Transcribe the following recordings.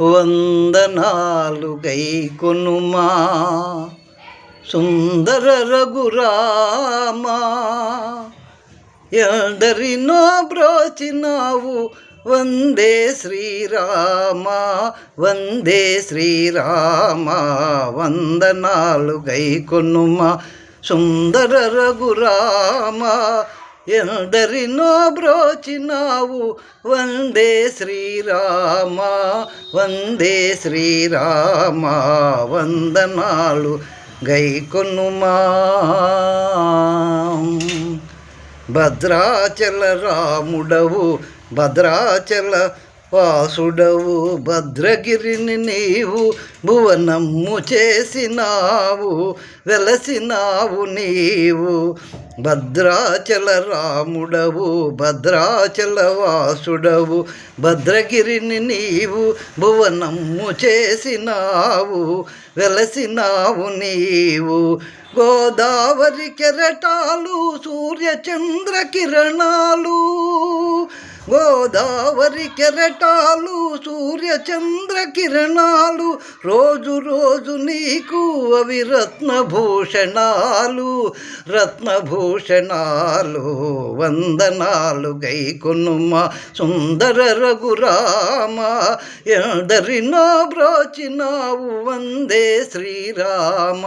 వందనాలు గైకొనుమా సుందర రఘురామా. ఎందరినో బ్రోచినావు వందే శ్రీరామ వందే శ్రీరామ. వందనాలు గైకొనుమా సుందర రఘురామ. ఎందరినో బ్రోచినావు వందే శ్రీరామ వందే శ్రీరామ. వందనాలు గైకొనుమా. భద్రాచల రాముడవు భద్రాచల వాసుడవు భద్రగిరిని నీవు భువనమ్ము చేసినావు వెలసినావు నీవు. భద్రాచల రాముడవు భద్రాచల వాసుడవు భద్రగిరిని నీవు భువనమ్ము చేసినావు వెలసినావు నీవు. గోదావరి కెరటాలు సూర్యచంద్ర కిరణాలు గోదావరి కెరటాలు సూర్యచంద్ర కిరణాలు రోజు రోజు నీకు అవి రత్నభూషణాలు రత్నభూషణాలు. వందనాలు గైకొనుమా సుందర రఘురామ. ఎందరినో బ్రోచినావు వందే శ్రీరామ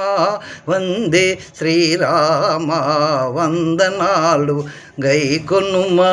వందే శ్రీరామ. వందనాలు గైకొనుమా.